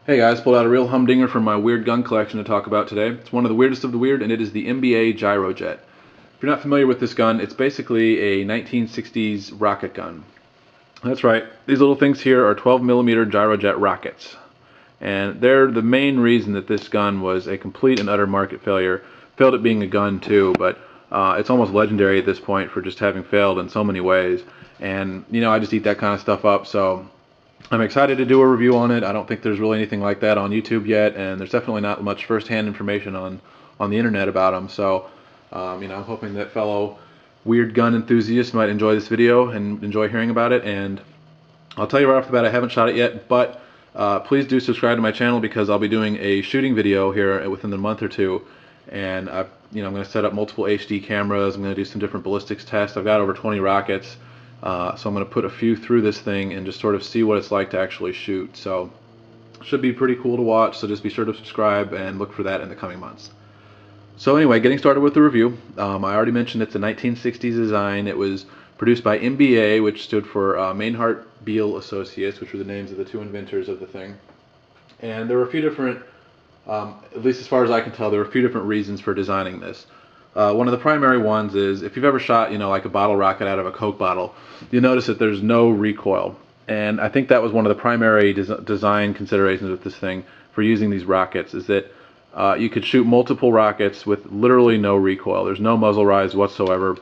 Hey guys, pulled out a real humdinger from my weird gun collection to talk about today. It's one of the weirdest of the weird, and it is the MBA Gyrojet. If you're not familiar with this gun, it's basically a 1960s rocket gun. That's right, these little things here are 12mm Gyrojet rockets. And they're the main reason that this gun was a complete and utter market failure. Failed at being a gun too, but it's almost legendary at this point for just having failed in so many ways. And, you know, I just eat that kind of stuff up, so I'm excited to do a review on it. I don't think there's really anything like that on YouTube yet, and there's definitely not much first-hand information on the internet about them. So, you know, I'm hoping that fellow weird gun enthusiasts might enjoy this video and enjoy hearing about it. And I'll tell you right off the bat, I haven't shot it yet, but please do subscribe to my channel because I'll be doing a shooting video here within the month or two. And I'm going to set up multiple HD cameras. I'm going to do some different ballistics tests. I've got over 20 rockets. So I'm going to put a few through this thing and just sort of see what it's like to actually shoot. So should be pretty cool to watch, so just be sure to subscribe and look for that in the coming months. So anyway, getting started with the review. I already mentioned it's a 1960s design. It was produced by MBA, which stood for Mainhart Beale Associates, which were the names of the two inventors of the thing. And there were a few different, at least as far as I can tell, there were a few different reasons for designing this. One of the primary ones is if you've ever shot, like a bottle rocket out of a Coke bottle, you'll notice that there's no recoil. And I think that was one of the primary design considerations with this thing for using these rockets, is that you could shoot multiple rockets with literally no recoil. There's no muzzle rise whatsoever.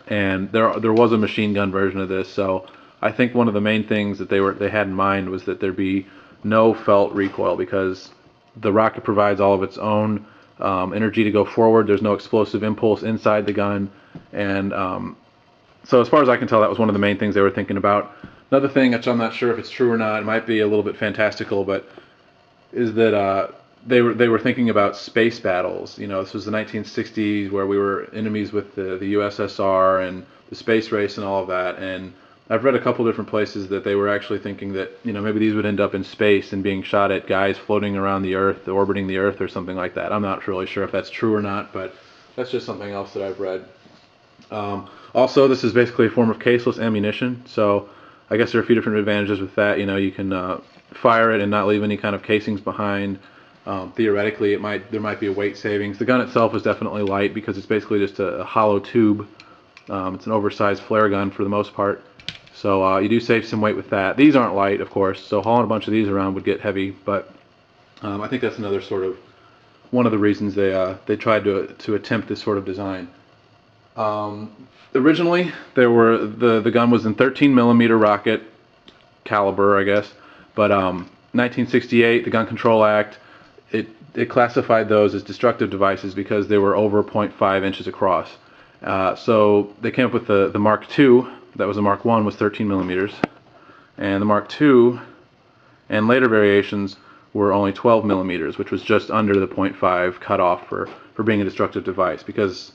And there was a machine gun version of this, so I think one of the main things that they had in mind was that there be no felt recoil, because the rocket provides all of its own energy to go forward. There's no explosive impulse inside the gun, and so as far as I can tell, that was one of the main things they were thinking about. Another thing, which I'm not sure if it's true or not, it might be a little bit fantastical, but is that they were thinking about space battles. This was the 1960s, where we were enemies with the USSR and the space race and all of that. And I've read a couple different places that they were actually thinking that maybe these would end up in space and being shot at guys floating around the Earth, orbiting the Earth, or something like that. I'm not really sure if that's true or not, but that's just something else that I've read. Also, this is basically a form of caseless ammunition, so I guess there are a few different advantages with that. You can fire it and not leave any kind of casings behind. Theoretically, there might be a weight savings. The gun itself is definitely light because it's basically just a hollow tube. It's an oversized flare gun for the most part. So you do save some weight with that. These aren't light, of course, so hauling a bunch of these around would get heavy, but I think that's another sort of one of the reasons they tried to attempt this sort of design. Originally, the gun was in 13mm rocket caliber, I guess, but 1968, the Gun Control Act, it classified those as destructive devices because they were over 0.5 inches across. So they came up with the Mark II. That was the Mark I, was 13mm, and the Mark II and later variations were only 12mm, which was just under the 0.5 cutoff for being a destructive device, because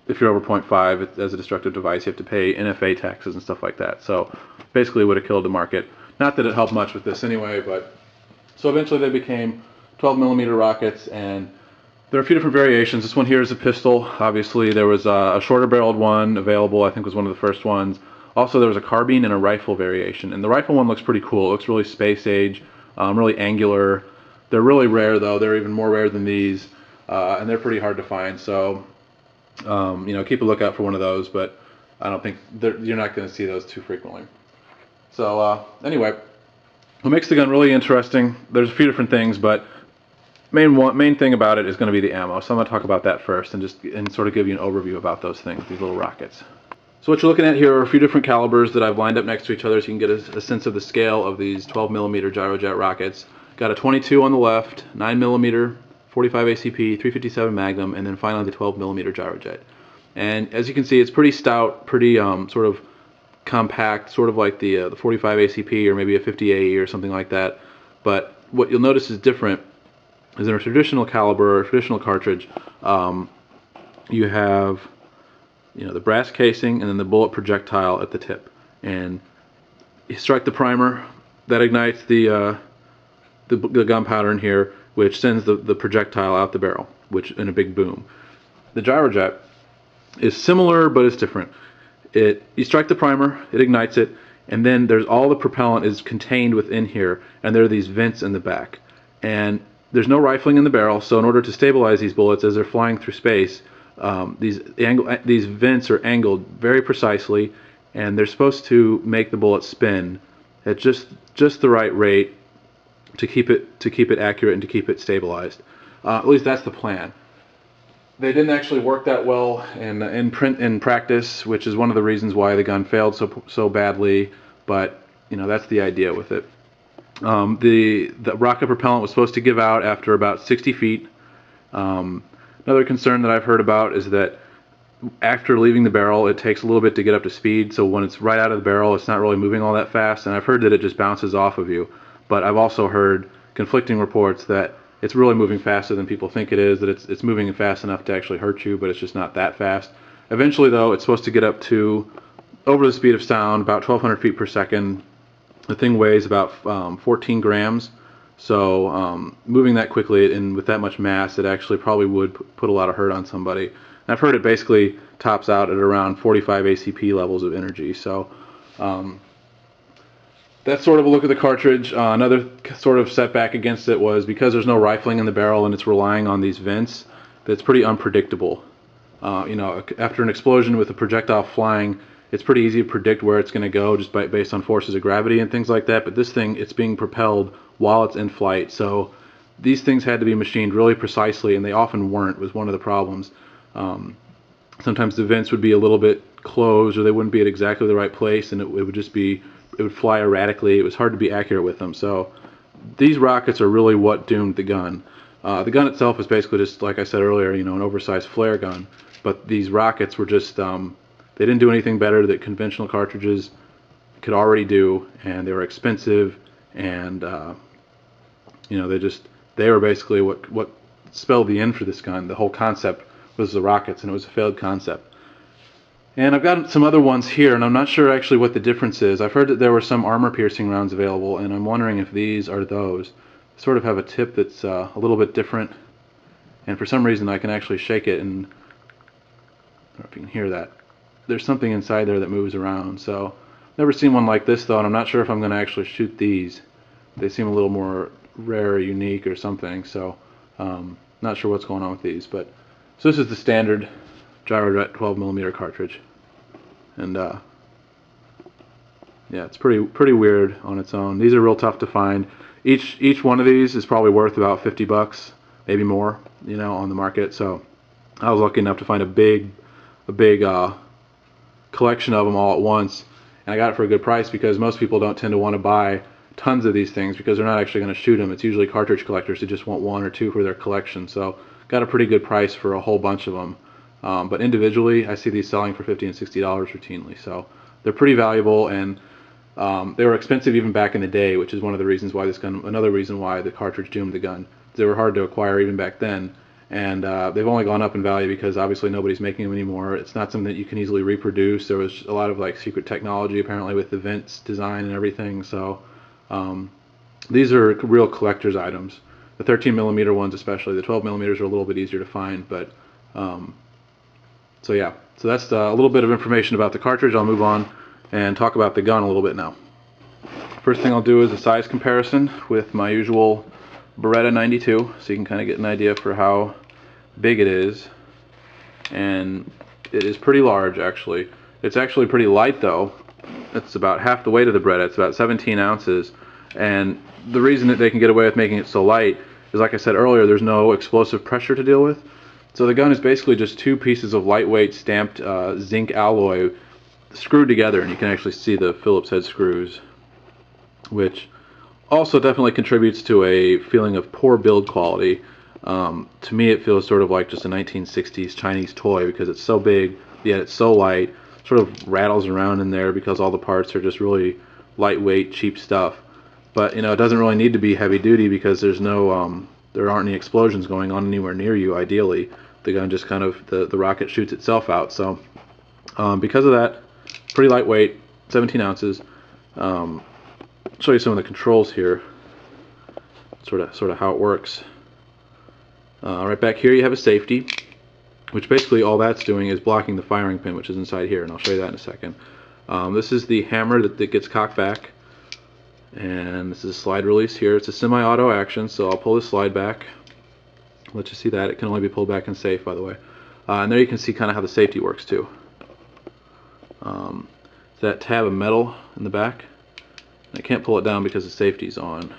if you're over 0.5 as a destructive device, you have to pay NFA taxes and stuff like that. So basically would have killed the market. Not that it helped much with this anyway, but so eventually they became 12mm rockets, and there are a few different variations. This one here is a pistol. Obviously there was a shorter barreled one available, I think was one of the first ones. Also there was a carbine and a rifle variation, and the rifle one looks pretty cool. It looks really space age, really angular. They're really rare though. They're even more rare than these, and they're pretty hard to find. So keep a lookout for one of those, but I don't think you're not going to see those too frequently. So anyway, what makes the gun really interesting, there's a few different things, but main thing about it is going to be the ammo. So I'm going to talk about that first and sort of give you an overview about those things, these little rockets. So what you're looking at here are a few different calibers that I've lined up next to each other so you can get a sense of the scale of these 12mm Gyrojet rockets. Got a 22 on the left, 9mm, 45 ACP, 357 Magnum, and then finally the 12mm Gyrojet. And as you can see, it's pretty stout, pretty sort of compact, sort of like the 45 ACP or maybe a 50 AE or something like that. But what you'll notice is different is in a traditional caliber or a traditional cartridge, you have the brass casing and then the bullet projectile at the tip, and you strike the primer that ignites the gunpowder in here, which sends the projectile out the barrel, which in a big boom. The Gyrojet is similar, but it's different. You strike the primer, it ignites it, and then there's all the propellant is contained within here, and there are these vents in the back. And there's no rifling in the barrel, so in order to stabilize these bullets as they're flying through space, these vents are angled very precisely, and they're supposed to make the bullet spin at just the right rate to keep it accurate and to keep it stabilized. At least that's the plan. They didn't actually work that well in practice, which is one of the reasons why the gun failed so badly. But that's the idea with it. The rocket propellant was supposed to give out after about 60 feet. Another concern that I've heard about is that after leaving the barrel, it takes a little bit to get up to speed. So when it's right out of the barrel, it's not really moving all that fast. And I've heard that it just bounces off of you. But I've also heard conflicting reports that it's really moving faster than people think it is, that it's moving fast enough to actually hurt you, but it's just not that fast. Eventually, though, it's supposed to get up to over the speed of sound, about 1,200 feet per second. The thing weighs about 14 grams. So moving that quickly and with that much mass, it actually probably would put a lot of hurt on somebody. And I've heard it basically tops out at around 45 ACP levels of energy. So that's sort of a look at the cartridge. Another sort of setback against it was because there's no rifling in the barrel and it's relying on these vents, that's pretty unpredictable. After an explosion with a projectile flying, it's pretty easy to predict where it's going to go just based on forces of gravity and things like that. But this thing, it's being propelled while it's in flight. So these things had to be machined really precisely, and they often weren't, was one of the problems. Sometimes the vents would be a little bit closed, or they wouldn't be at exactly the right place, and it would fly erratically. It was hard to be accurate with them. So these rockets are really what doomed the gun. The gun itself is basically just, like I said earlier, an oversized flare gun. But these rockets were just, they didn't do anything better that conventional cartridges could already do, and they were expensive, and they were basically what spelled the end for this gun. The whole concept was the rockets, and it was a failed concept. And I've got some other ones here, and I'm not sure actually what the difference is. I've heard that there were some armor-piercing rounds available, and I'm wondering if these are those. They sort of have a tip that's a little bit different, and for some reason I can actually shake it, and I don't know if you can hear that. There's something inside there that moves around. So never seen one like this though, and I'm not sure if I'm going to actually shoot these. They seem a little more rare or unique or something, so not sure what's going on with these. But so this is the standard Gyrojet 12mm cartridge, and yeah, it's pretty weird on its own. These are real tough to find. Each one of these is probably worth about $50, maybe more, on the market. So I was lucky enough to find a big collection of them all at once, and I got it for a good price because most people don't tend to want to buy tons of these things because they're not actually going to shoot them. It's usually cartridge collectors who just want one or two for their collection. So got a pretty good price for a whole bunch of them. But individually, I see these selling for $50 and $60 routinely. So they're pretty valuable, and they were expensive even back in the day, which is one of the reasons why another reason why the cartridge doomed the gun. They were hard to acquire even back then, and they've only gone up in value because obviously nobody's making them anymore. It's not something that you can easily reproduce. There was a lot of secret technology apparently with the vents design and everything. So these are real collector's items. The 13mm ones especially. The 12mm are a little bit easier to find, but so yeah, so that's a little bit of information about the cartridge. I'll move on and talk about the gun a little bit now. First thing I'll do is a size comparison with my usual Beretta 92, so you can kind of get an idea for how big it is. And it is pretty large, actually. It's actually pretty light though. It's about half the weight of the Beretta. It's about 17 ounces, and the reason that they can get away with making it so light is, like I said earlier, there's no explosive pressure to deal with. So the gun is basically just two pieces of lightweight stamped zinc alloy screwed together, and you can actually see the Phillips head screws, which also definitely contributes to a feeling of poor build quality. To me, it feels sort of like just a 1960s Chinese toy because it's so big, yet it's so light. Sort of rattles around in there because all the parts are just really lightweight, cheap stuff. But it doesn't really need to be heavy duty because there's no there aren't any explosions going on anywhere near you. Ideally, the gun just kind of the rocket shoots itself out. So because of that, pretty lightweight, 17 ounces. I'll show you some of the controls here, sort of how it works. Right back here you have a safety, which basically all that's doing is blocking the firing pin, which is inside here, and I'll show you that in a second. This is the hammer that gets cocked back, and this is a slide release here. It's a semi-auto action, so I'll pull the slide back. Let you see that. It can only be pulled back in safe, by the way. And there you can see kind of how the safety works too. That tab of metal in the back. I can't pull it down because the safety's on,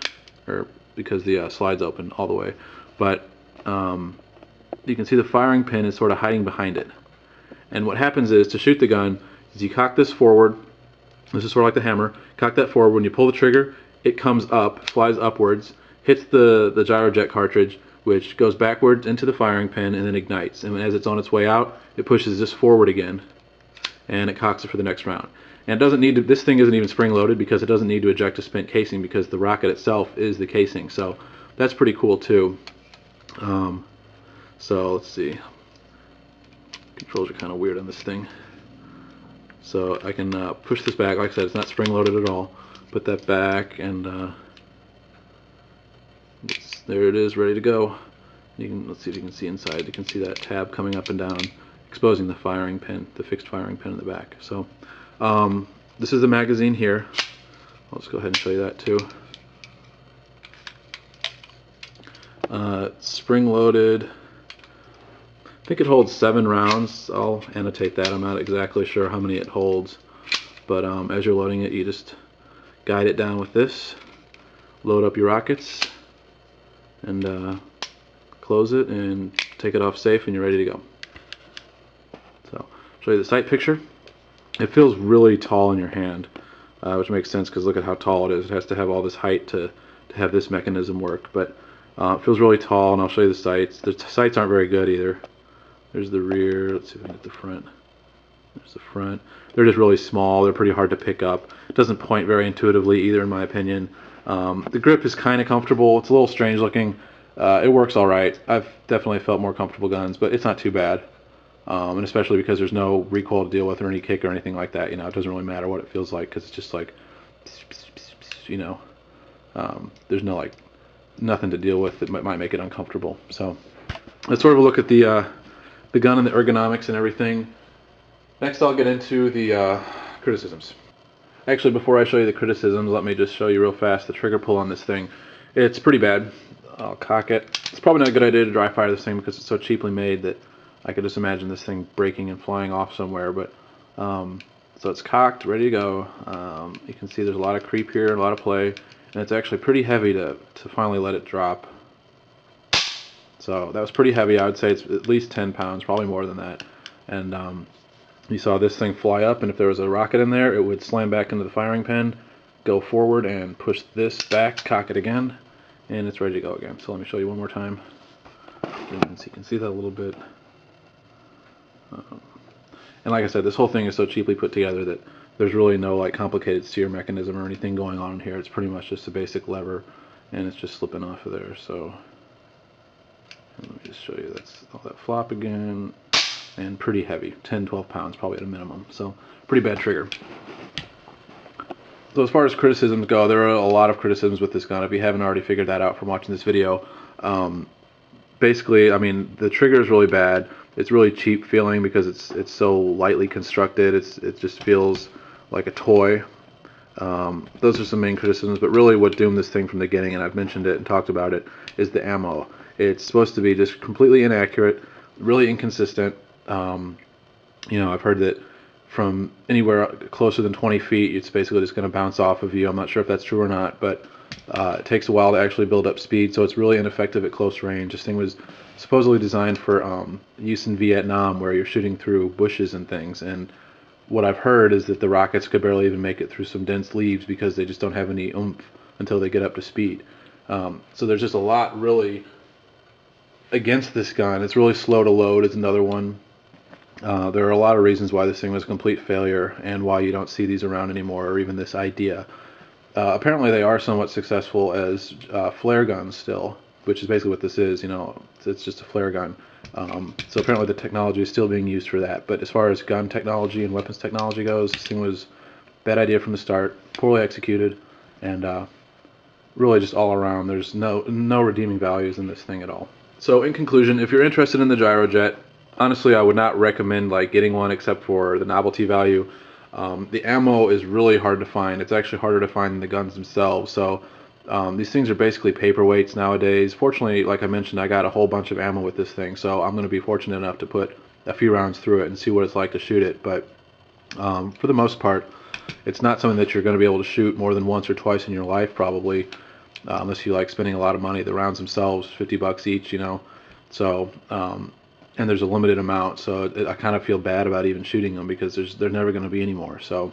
or because the slide's open all the way. But you can see the firing pin is sort of hiding behind it. And what happens is, to shoot the gun, is you cock this forward. This is sort of like the hammer. Cock that forward. When you pull the trigger, it comes up, flies upwards, hits the Gyrojet cartridge, which goes backwards into the firing pin and then ignites. And as it's on its way out, it pushes this forward again, and it cocks it for the next round. And it doesn't need to, this thing isn't even spring loaded because it doesn't need to eject a spent casing, because the rocket itself is the casing. So that's pretty cool too. So let's see. Controls are kind of weird on this thing. So I can push this back. Like I said, it's not spring loaded at all. Put that back, and there it is, ready to go. You can, let's see if you can see inside. You can see that tab coming up and down, exposing the firing pin, the fixed firing pin in the back. So this is the magazine here. I'll just go ahead and show you that too. It's spring loaded. I think it holds 7 rounds. I'll annotate that. I'm not exactly sure how many it holds, but as you're loading it, you just guide it down with this, load up your rockets, and close it and take it off safe, and you're ready to go. So I'll show you the sight picture. It feels really tall in your hand, which makes sense because look at how tall it is. It has to have all this height to have this mechanism work, but it feels really tall, and I'll show you the sights. The sights aren't very good either. There's the rear. Let's see if we can get the front. There's the front. They're just really small. They're pretty hard to pick up. It doesn't point very intuitively either, in my opinion. The grip is kind of comfortable. It's a little strange looking. It works all right. I've definitely felt more comfortable guns, but it's not too bad. And especially because there's no recoil to deal with or any kick or anything like that. You know, it doesn't really matter what it feels like because it's just like, you know, there's no like nothing to deal with that might make it uncomfortable. So let's sort of look at the gun and the ergonomics and everything. Next, I'll get into the criticisms. Actually, before I show you the criticisms, let me just show you real fast the trigger pull on this thing. It's pretty bad. I'll cock it. It's probably not a good idea to dry fire this thing because it's so cheaply made that I could just imagine this thing breaking and flying off somewhere. But so it's cocked, ready to go. You can see there's a lot of creep here, a lot of play, and it's actually pretty heavy to finally let it drop. So that was pretty heavy. I would say it's at least 10 pounds, probably more than that. And you saw this thing fly up, and if there was a rocket in there, it would slam back into the firing pin, go forward and push this back, cock it again, and it's ready to go again. So let me show you one more time. You can see that a little bit. And like I said, this whole thing is so cheaply put together that there's really no like complicated steer mechanism or anything going on in here. It's pretty much just a basic lever, and it's just slipping off of there. So let me just show you, that's all that flop again, and pretty heavy, 10-12 pounds probably at a minimum. So pretty bad trigger. So as far as criticisms go, there are a lot of criticisms with this gun. If you haven't already figured that out from watching this video, basically, I mean, the trigger is really bad. It's really cheap feeling because it's so lightly constructed. It just feels like a toy. Those are some main criticisms, but really what doomed this thing from the beginning, and I've mentioned it and talked about it, is the ammo. It's supposed to be just completely inaccurate, really inconsistent. You know, I've heard that from anywhere closer than 20 feet, it's basically just going to bounce off of you. I'm not sure if that's true or not, but it takes a while to actually build up speed, so it's really ineffective at close range. This thing was supposedly designed for use in Vietnam, where you're shooting through bushes and things, and what I've heard is that the rockets could barely even make it through some dense leaves because they just don't have any oomph until they get up to speed. So there's just a lot really against this gun. It's really slow to load is another one. There are a lot of reasons why this thing was a complete failure and why you don't see these around anymore, or even this idea. Apparently they are somewhat successful as flare guns still, which is basically what this is. You know, it's just a flare gun. So apparently the technology is still being used for that. But as far as gun technology and weapons technology goes, this thing was a bad idea from the start, poorly executed, and really just all around. There's no redeeming values in this thing at all. So in conclusion, if you're interested in the Gyrojet, honestly I would not recommend like getting one except for the novelty value. The ammo is really hard to find. It's actually harder to find than the guns themselves. So these things are basically paperweights nowadays. Fortunately, like I mentioned, I got a whole bunch of ammo with this thing, so I'm going to be fortunate enough to put a few rounds through it and see what it's like to shoot it. But for the most part, it's not something that you're going to be able to shoot more than once or twice in your life, probably, unless you like spending a lot of money. The rounds themselves, $50 each, you know. So, and there's a limited amount, so I kind of feel bad about even shooting them because there's never going to be any more. So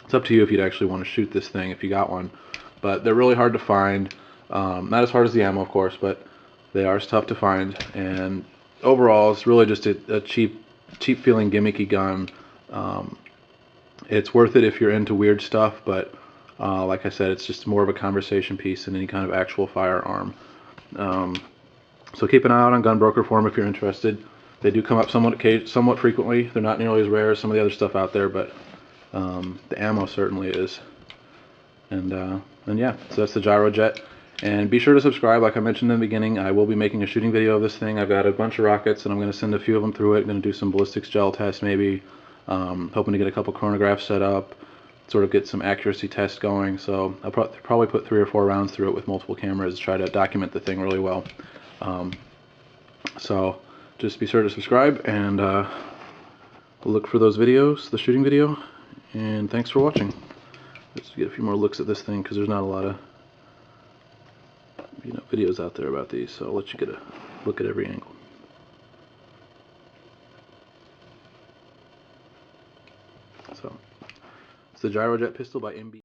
it's up to you if you'd actually want to shoot this thing if you got one. But they're really hard to find. Not as hard as the ammo, of course, but they are tough to find. And overall, it's really just a cheap feeling gimmicky gun. It's worth it if you're into weird stuff, but like I said, it's just more of a conversation piece than any kind of actual firearm. So keep an eye out on Gun Broker Forum if you're interested. They do come up somewhat frequently. They're not nearly as rare as some of the other stuff out there, but the ammo certainly is. And yeah, so that's the Gyrojet. And be sure to subscribe. Like I mentioned in the beginning, I will be making a shooting video of this thing. I've got a bunch of rockets, and I'm going to send a few of them through it. I'm going to do some ballistics gel tests maybe. Hoping to get a couple chronographs set up, sort of get some accuracy tests going. So I'll probably put 3 or 4 rounds through it with multiple cameras to try to document the thing really well. So just be sure to subscribe and look for those videos, the shooting video. And thanks for watching. Let's get a few more looks at this thing because there's not a lot of videos out there about these. So I'll let you get a look at every angle. So it's the Gyrojet pistol by MBA.